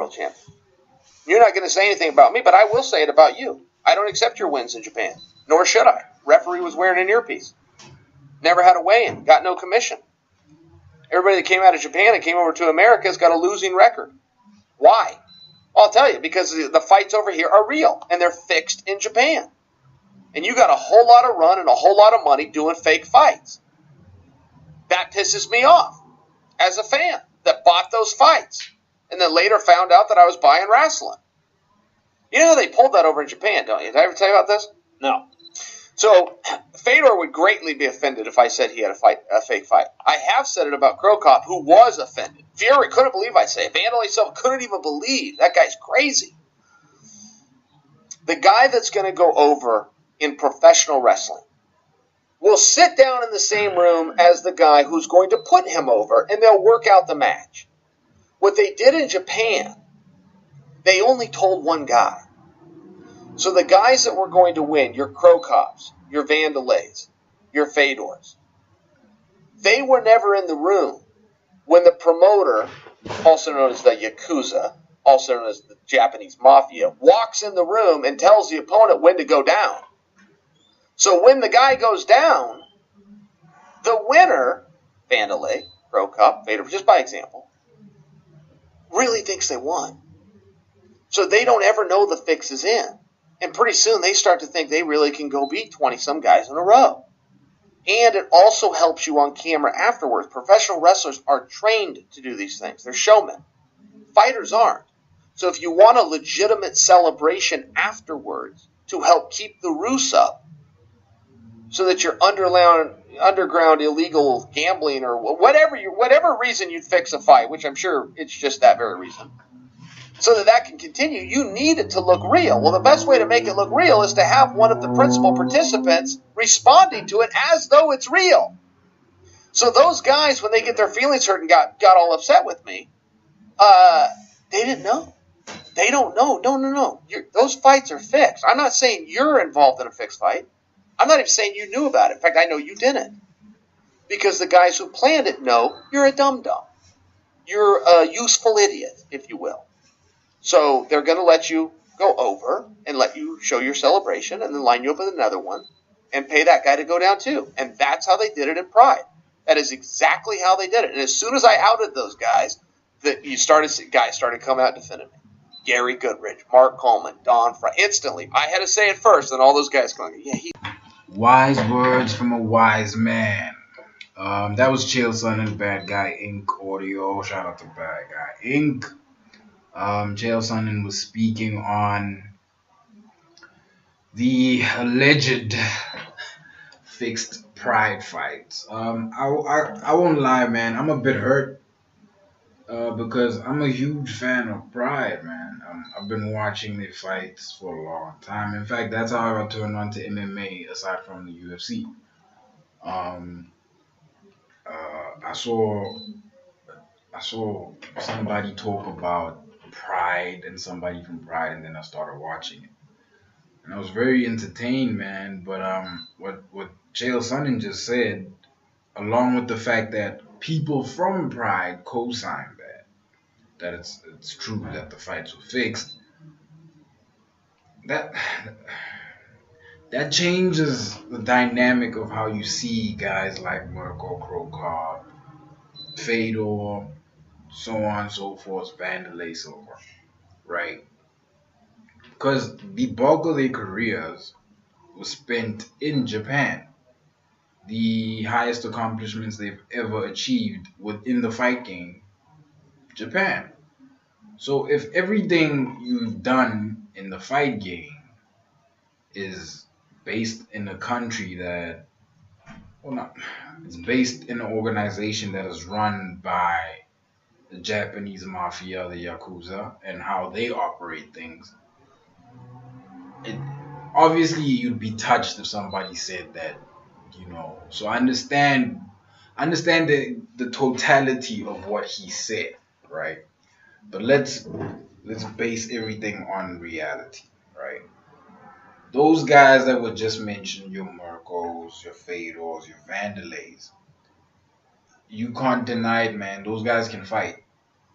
world champion. You're not going to say anything about me, but I will say it about you. I don't accept your wins in Japan, nor should I. Referee was wearing an earpiece. Never had a weigh-in, got no commission. Everybody that came out of Japan and came over to America has got a losing record. Why? Well, I'll tell you, because the fights over here are real, and they're fixed in Japan. And you got a whole lot of run and a whole lot of money doing fake fights. That pisses me off as a fan that bought those fights and then later found out that I was buying wrestling. You know how they pulled that over in Japan, don't you? Did I ever tell you about this? No. So Fedor would greatly be offended if I said he had a fake fight. I have said it about Crow Cop, who was offended. Fury couldn't believe I say it. Vandalay Silva couldn't even believe. That guy's crazy. The guy that's going to go over in professional wrestling will sit down in the same room as the guy who's going to put him over, and they'll work out the match. What they did in Japan, they only told one guy. So the guys that were going to win, your Crow Cops, your Vandalays, your Fedors, they were never in the room when the promoter, also known as the Yakuza, also known as the Japanese Mafia, walks in the room and tells the opponent when to go down. So when the guy goes down, the winner, Vandalay, Crow Cop, Fedor, just by example, really thinks they won. So they don't ever know the fix is in. And pretty soon they start to think they really can go beat 20-some guys in a row. And it also helps you on camera afterwards. Professional wrestlers are trained to do these things. They're showmen. Fighters aren't. So if you want a legitimate celebration afterwards to help keep the ruse up, so that your underground illegal gambling or whatever reason you'd fix a fight, which I'm sure it's just that very reason, so that can continue, you need it to look real. Well, the best way to make it look real is to have one of the principal participants responding to it as though it's real. So those guys, when they get their feelings hurt and got all upset with me, they didn't know. They don't know. No. Those fights are fixed. I'm not saying you're involved in a fixed fight. I'm not even saying you knew about it. In fact, I know you didn't. Because the guys who planned it know you're a dum-dum. You're a useful idiot, if you will. So they're going to let you go over and let you show your celebration and then line you up with another one and pay that guy to go down too. And that's how they did it in Pride. That is exactly how they did it. And as soon as I outed those guys, guys started coming out defending me. Gary Goodrich, Mark Coleman, Don Fry. Instantly. I had to say it first, and all those guys going, yeah, Wise words from a wise man. That was Chael, Sonnen, Bad Guy Inc. audio. Shout out to Bad Guy Inc. Chael Sonnen was speaking on the alleged fixed Pride fights. I won't lie, man. I'm a bit hurt because I'm a huge fan of Pride, man. I've been watching the fights for a long time. In fact, that's how I got turned on to MMA aside from the UFC. I saw somebody talk about Pride and somebody from Pride, and then I started watching it, and I was very entertained, man. But what Chael Sonnen just said, along with the fact that people from Pride co-signed that it's true that the fights were fixed, that changes the dynamic of how you see guys like Mirko Crow Cobb, Fedor, so on and so forth, Vandalay Silva, right? Because the bulk of their careers was spent in Japan. The highest accomplishments they've ever achieved within the fight game, Japan. So if everything you've done in the fight game is based in a country that, well, not, it's based in an organization that is run by the Japanese Mafia, the Yakuza, and how they operate things, obviously you'd be touched if somebody said that, So I understand the totality of what he said, right? But let's base everything on reality, right? Those guys that were just mentioned, your Mirkos, your Fedors, your Vandalays, you can't deny it, man. Those guys can fight.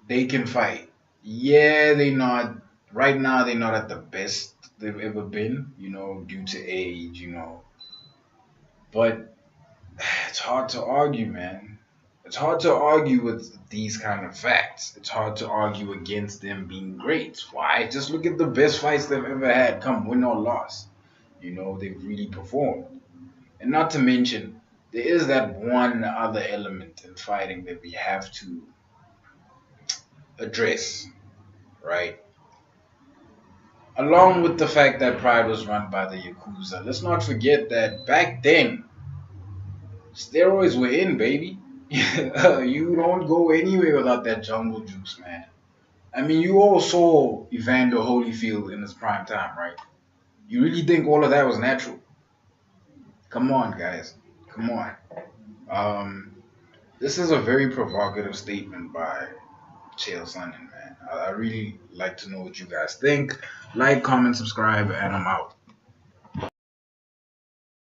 They can fight. Yeah, they not right now. They're not at the best they've ever been. Due to age. But it's hard to argue, man. It's hard to argue with these kind of facts. It's hard to argue against them being great. Why? Just look at the best fights they've ever had, come win or loss. They've really performed. And not to mention, there is that one other element in fighting that we have to address, right? Along with the fact that Pride was run by the Yakuza, let's not forget that back then, steroids were in, baby. You don't go anywhere without that jungle juice, man. I mean, you all saw Evander Holyfield in his prime time, right? You really think all of that was natural? Come on, guys. Come on. Um, this is a very provocative statement by Chael Sonnen, man. I really like to know what you guys think. Like, comment, subscribe, and I'm out.